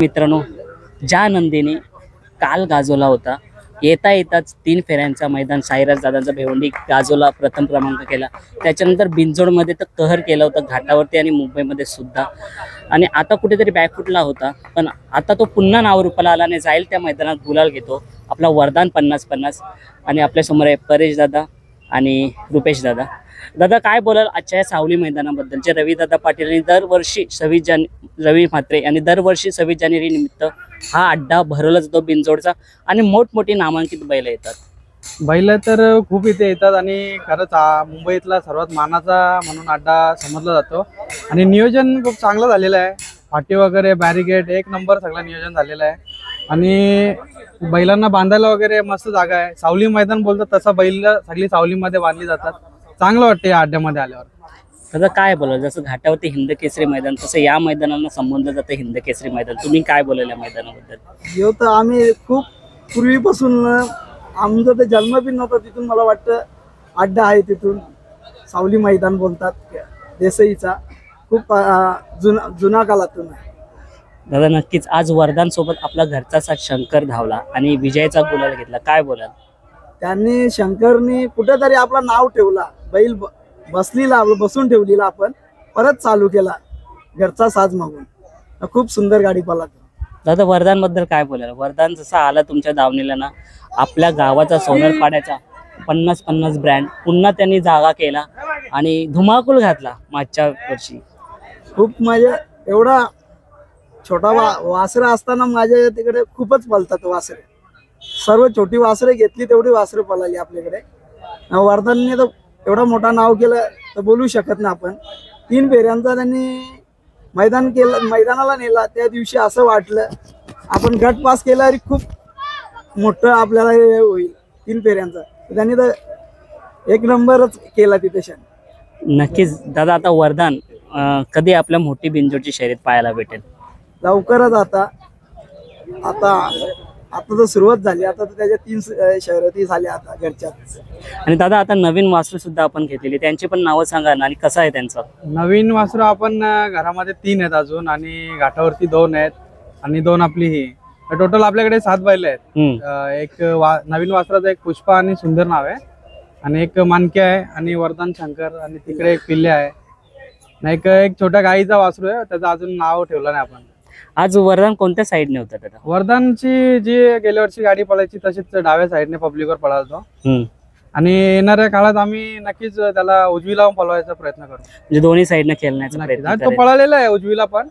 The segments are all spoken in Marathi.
मित्रांनो, ज्या नंदीने काल गाजवला होता, येता येताच 3 फेऱ्यांचा मैदान साईराज दादांचा भिवंडी गाजवला, प्रथम क्रमांक केला. त्याच्यानंतर बिंजोडमध्ये तर कहर केला होता घाटावरती आणि मुंबईमध्ये सुद्धा. आणि आता कुठेतरी बॅकफुटला होता, पण आता तो पुन्हा नावरूपाला आला आणि जाईल त्या मैदानात गुलाल घेतो. आपला वरदान 50-50. आणि आपल्यासमोर आहे परेश दादा आणि रुपेश दादा. दादा, काय बोलाल आजच्या या सावली मैदानाबद्दल? जे रविदादा पाटील आणि दरवर्षी रवी म्हात्रे आणि दरवर्षी 26 जानेवारी निमित्त हा अड्डा भरवला जातो बिंजोडचा आणि मोठमोठी नामांकित बैल येतात. बैल तर खूप इथे येतात आणि खरंच मुंबईतला सर्वात मानाचा म्हणून अड्डा समजला जातो. आणि नियोजन खूप चांगलं झालेलं आहे. फाटी वगैरे बॅरिगेट एक नंबर सगळं नियोजन झालेलं आहे. आणि बैलांना बांधायला वगैरे मस्त जागा आहे. सावली मैदान बोलतात तसं बैल सगळी सावलीमध्ये बांधली जातात. चांगलं वाटतं या अड्ड्यामध्ये आल्यावर. दादा, काय बोलाल? जसं घाटावरती हिंद केसरी मैदान, तसं या मैदानाला संबोधलं जातं हिंद केसरी मैदान. तुम्ही काय बोलाल या मैदानाबद्दल? येऊ तर आम्ही खूप पूर्वीपासून आमचा ते जन्म बी नव्हता तिथून मला वाटतं अड्डा आहे. तिथून सावली मैदान बोलतात देसाईचा, खूप जुना काळातून आहे. दादा, नक्कीच आज वरदान सोबत आपला घरचा साथ शंकर धावला आणि विजयाचा गुलाल घेतला. काय बोलाल? त्यांनी शंकरनी कुठेतरी आपला नाव ठेवला. बैल बसलीला बसून ठेवलीला आपण परत चालू केला घरचा साज मागून. खूप सुंदर गाडी पळाला. दादा, वरदान बद्दल काय बोलाल? वरदान जसा आला तुमच्या दावणीला ना, आपल्या गावाचा सोनरपाड्याचा 50-50 ब्रँड पुन्हा त्यांनी जागा केला आणि धुमाकूळ घातला मागच्या वर्षी. खूप एवढा छोटा वासरं असताना माझ्या तिकडे खूपच पळतात वासरे. सर्व छोटी वासरे घेतली तेवढी वासरे पळाली आपल्याकडे. वरदानने तर एवढा मोठा नाव केलं तर बोलू शकत नाही आपण. 3 फेऱ्यांचा त्यांनी मैदानाला नेला. त्या दिवशी असं वाटलं आपण गट पास केला तरी खूप मोठं आपल्याला हे होईल. 3 फेऱ्यांचा त्यांनी तर एक नंबरच केला तिथे. नक्कीच दादा, आता वरदान कधी आपल्या मोठी बिंजोडची शर्यत पाहायला भेटेल? लवकरच. आता तर सुरुवात झाली. आता तर त्याच्या 3 शर्यती झाल्या आता घरच्या. आणि दादा, आता नवीन वासरू सुद्धा आपण घेतलेली, त्यांची पण नावं सांगा ना आणि कसं आहे त्यांचं? नवीन वासरू आपण घरामध्ये 3 आहेत अजून आणि घाटावरती 2 आहेत आणि 2 आपली ही. टोटल आपल्याकडे 7 बैल आहेत. एक नवीन वासराचं एक पुष्पा आणि सुंदर नाव आहे आणि एक मानके आहे आणि वरदान शंकर आणि तिकडे एक पिल्ले आहे. एक छोट्या गाईचा वासरू आहे, त्याचं अजून नाव ठेवलं नाही आपण. आज वरदान कोणत्या साईडने होतं दादा? वरदानची जी गेल्या वर्षी गाडी पळायची तशीच डाव्या साईडने पब्लिकवर पळालतो. आणि येणाऱ्या काळात आम्ही नक्कीच त्याला उजवीला पळवायचा प्रयत्न करतो. म्हणजे दोन्ही साईडने खेळण्याचा प्रयत्न. तो पळालेला आहे उजवीला पण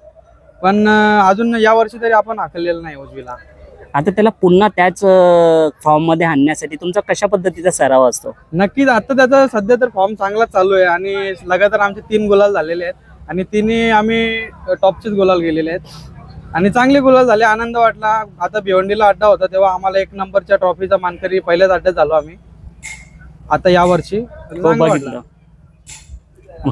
अजून या वर्षी तरी आपण हाकलेलं नाही उजवीला. आता त्याला पुन्हा त्याच फॉर्म मध्ये आणण्यासाठी तुमचा कशा पद्धतीचा सराव असतो? नक्कीच. आता त्याचा सध्या तर फॉर्म चांगलाच चालू आहे आणि लगातार आमचे 3 गुलाल झालेले आहेत आणि 3 आम्ही टॉपचेच गुलाल गेलेले आहेत आणि चांगले गुलाल झाले. आनंद वाटला. आता भिवंडीला अड्डा होता तेव्हा आम्हाला 1 नंबरच्या ट्रॉफीचा मानकरी पहिल्याच अड्ड्यात झालो आम्ही आता या वर्षी. मग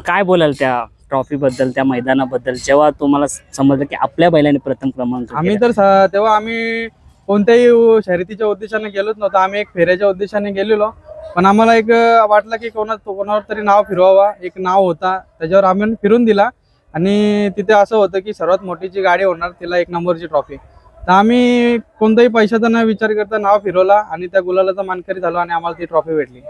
काय बोलाल त्या ट्रॉफी बद्दल, त्या मैदानाबद्दल, जेव्हा तुम्हाला समजलं की आपल्या बैलाने प्रथम क्रमांक? आम्ही तर तेव्हा आम्ही कोणत्याही शर्यतीच्या उद्देशाने गेलोच नव्हतो. आम्ही एक फेऱ्याच्या उद्देशाने गेलेलो, पण आम्हाला एक वाटलं की कोणावर तरी नाव फिरवावा. एक नाव होता त्याच्यावर आम्ही फिरून दिला आणि तिथे असं होतं की सर्वात मोठी जी गाडी होणार तिला 1 नंबरची ट्रॉफी. तर आम्ही कोणताही पैशाचा न विचार करता नाव फिरवला आणि त्या गुलालाचा मानकरी झालो आणि आम्हाला ती ट्रॉफी भेटली.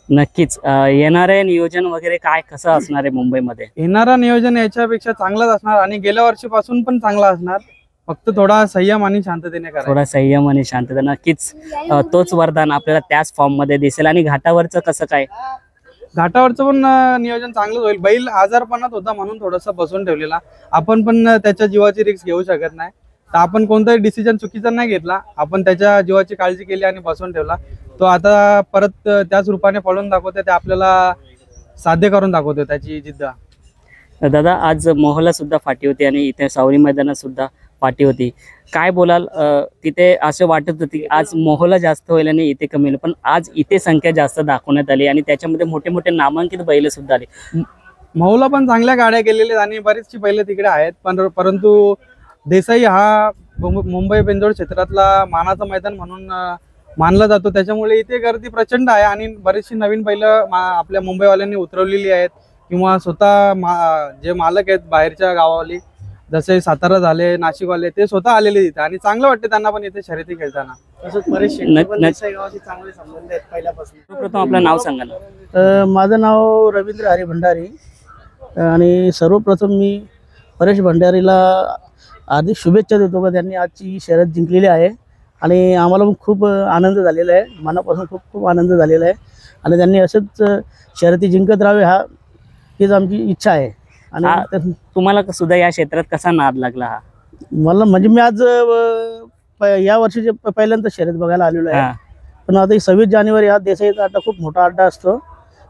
नक्कीच. येणारे नियोजन वगैरे काय कसं असणार आहे मुंबईमध्ये? येणारा नियोजन याच्यापेक्षा चांगलाच असणार आणि गेल्या वर्षीपासून पण चांगला असणार. फक्त थोडा संयम आणि शांततेने करा. थोडा संयम आणि शांतता. नक्कीच तोच वरदान आपल्याला त्याच फॉर्म मध्ये दिसेल. आणि घाटावरचं कसं काय? घाटावरचं पण नियोजन चांगलंच होईल. बैल आजारपणात होता म्हणून थोडंसं बसून ठेवलेला. आपण पण त्याच्या जीवाची रिस्क घेऊ शकत नाही. तर आपण कोणताही डिसिजन चुकीचा नाही घेतला. आपण त्याच्या जीवाची काळजी केली आणि बसून ठेवला. तो आता परत त्याच रूपाने पळून दाखवते. ते आपल्याला साध्य करून दाखवतो त्याची जिद्द. दादा, आज मोहला सुद्धा फाटी होती आणि इथे सावली मैदानात सुद्धा फाटी होती. काय बोलाल? तिथे असं वाटत होतं की आज मोहला जास्त होईल आणि इथे कमी होईल, पण आज इथे संख्या जास्त दाखवण्यात आली आणि त्याच्यामध्ये मोठे मोठे नामांकित बैल सुद्धा आले. मोहला पण चांगल्या गाड्या गेलेल्या आणि बरीचशी बैल तिकडे आहेत. परंतु देसाई हा मुंबई बिंजोड क्षेत्रातला मानाचं मैदान म्हणून मानला जातो. त्याच्यामुळे इथे गर्दी प्रचंड आहे आणि बरीचशी नवीन बैल आपल्या मुंबईवाल्यांनी उतरवलेली आहेत किंवा स्वतः जे मालक आहेत बाहेरच्या गावावली जसे सातारा झाले, नाशिकवाले ते स्वतः आलेले तिथे आणि चांगलं वाटतं त्यांना पण इथे शर्यती खेळताना. तसंच परेश शेट्टी पण देसाई गावाशी चांगले संबंध आहेत पहिल्यापासून. प्रथम आपलं नाव सांगा ना. माझं नाव रवींद्र हरी भंडारी आणि सर्वप्रथम मी परेश भंडारीला हार्दिक शुभेच्छा देतो का त्यांनी आजची ही शर्यत जिंकलेली आहे आणि आम्हाला पण खूप आनंद झालेला आहे, मनापासून खूप खूप आनंद झालेला आहे आणि त्यांनी असंच शर्यती जिंकत राहावे हीच आमची इच्छा आहे. आणि तुम्हाला सुद्धा या क्षेत्रात कसा नाद लागला हा? मला म्हणजे मी आज या वर्षीचे पहिल्यांदा शर्यत बघायला आलेलो आहे. पण आता 26 जानेवारी हा देसाईचा अड्डा खूप मोठा अड्डा असतो,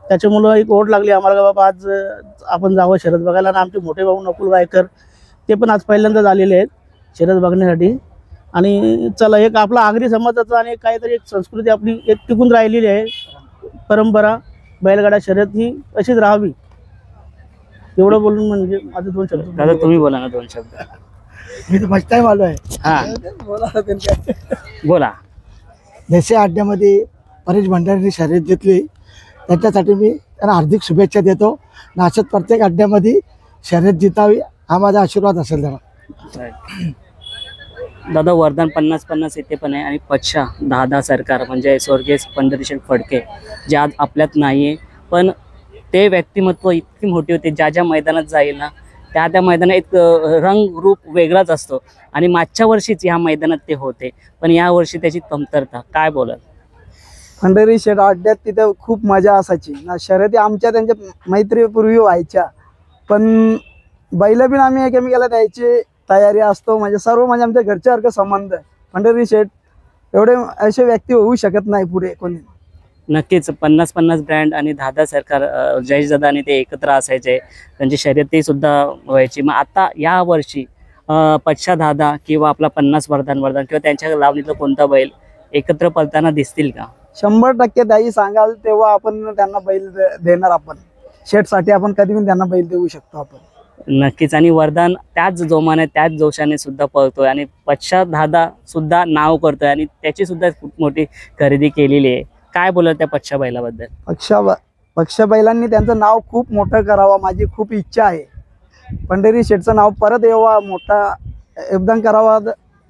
त्याच्यामुळं एक ओढ लागली आम्हाला का बाबा आज आपण जावं शर्यत बघायला. आणि आमचे मोठे भाऊ नकुल गायकर ते पण आज पहिल्यांदाच आलेले आहेत शर्यत बघण्यासाठी. आणि चला एक आपला आगरी समाजाचा आणि काहीतरी एक संस्कृती आपली एक टिकून राहिलेली आहे, परंपरा बैलगाडा शर्यत ही अशीच राहावी एवढं बोलून म्हणजे माझे 2 शब्द. दादा तुम्ही बोला ना 2 शब्द. मी तर फर्स्ट टाइम आलो आहे. हा बोला त्यांच्या. बोला. देसाई अड्ड्यामध्ये परेश भंडारीने शर्यत घेतली, त्याच्यासाठी मी त्यांना हार्दिक शुभेच्छा देतो. नाशत प्रत्येक अड्ड्यामध्ये शर्यत जितावी हा माझा आशीर्वाद असेल त्याला. दादा वरदान 50-50 येथे पण आहे आणि पच्छा 10-10 सरकार म्हणजे स्वर्गीय पंढरीशेठ फडके जे आज आपल्यात नाही आहे, पण ते व्यक्तिमत्व इतकी मोठी होते. ज्या ज्या मैदानात जाईल ना त्या मैदानात एक रंग रूप वेगळाच असतो आणि मागच्या वर्षीच ह्या मैदानात ते होते, पण या वर्षी त्याची कमतरता. काय बोलाल? पंढरी शेठ अड्ड्यात तिथे खूप मजा असायची ना. शर्यती आमच्या त्यांच्या मैत्रीपूर्वी व्हायच्या, पण बैल बिन आम्ही एकमेकाला द्यायची तयारी असतो. म्हणजे सर्व म्हणजे आमच्या घरच्यासारखं संबंध आहे. पंढरी शेठ एवढे असे व्यक्ती होऊ शकत नाही पुढे कोणी. नक्कीच 50-50 ब्रँड आणि 10-10 सरकार जयेश दादा आणि ते एकत्र असायचे, त्यांची शर्यती सुद्धा व्हायची. मग आता या वर्षी पच्छा 10-10 किंवा आपला 50 वरदान किंवा त्यांच्या लावणीतलं कोणता बैल एकत्र पळताना दिसतील का? 100% त्याही सांगाल तेव्हा आपण त्यांना बैल देणार. आपण शेठसाठी आपण कधी पण त्यांना बैल देऊ शकतो आपण. नक्कीच. आणि वरदान त्याच जोमाने त्याच जोशाने सुद्धा पळतोय आणि पच्छा 10-10 सुद्धा नाव करतोय आणि त्याची सुद्धा खूप मोठी खरेदी केलेली आहे. काय बोलत त्या पच्छा बैलाबद्दल? पक्ष बैलांनी त्यांचं नाव खूप मोठं करावं माझी खूप इच्छा आहे. पंढरी शेठचं नाव परत येवा, मोठा योगदान करावा.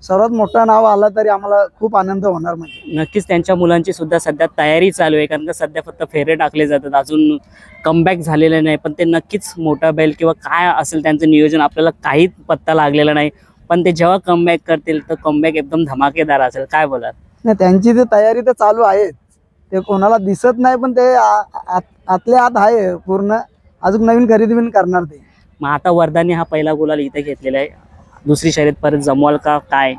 सर्वात मोठं नाव आलं तरी आम्हाला खूप आनंद होणार. म्हणजे नक्कीच त्यांच्या मुलांची सुद्धा सध्या तयारी चालू आहे, कारण का सध्या फक्त फेरे टाकले जातात, अजून कमबॅक झालेले नाही. पण ते नक्कीच मोठा बैल किंवा काय असेल त्यांचं नियोजन आपल्याला काहीच पत्ता लागलेला नाही, पण ते जेव्हा कमबॅक करतील तर कमबॅक एकदम धमाकेदार असेल. काय बोलाल? नाही, त्यांची ते तयारी तर चालू आहे, ते कोणाला दिसत नाही, पण ते आतल्या आत आहे पूर्ण. अजून नवीन खरेदी पण करणार ते. मग आता वरदानी हा पहिला गुलाल इथे घेतलेला आहे, दुसरी शर्यत परत जमवाल का काय?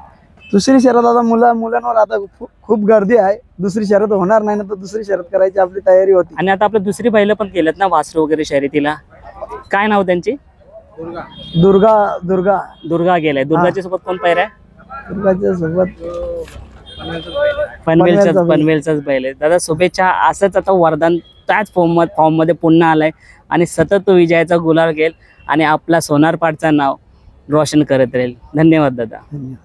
दुसरी शर्यत आता मुलांवर आता खूप गर्दी आहे. दुसरी शर्यत होणार नाही ना, तर दुसरी शर्यत करायची आपली तयारी होती. आणि आता आपलं दुसरी बैल पण केलेत ना वासरू वगैरे शर्यतीला, काय नाव त्यांची? दुर्गा गेलाय. दुर्गाच्या सोबत कोण पैर आहे? दुर्गाच्या सोबत पनवेलचाच बैल आहे. दादा शुभेच्छा. असंच आता वरदान त्याच फॉर्म मध्ये पुन्हा आलाय आणि सतत तो विजयाचा गुलाल घेईल आणि आपला सोनारपाडचं नाव रोशन करत राहील. धन्यवाद दादा. धन्यवाद.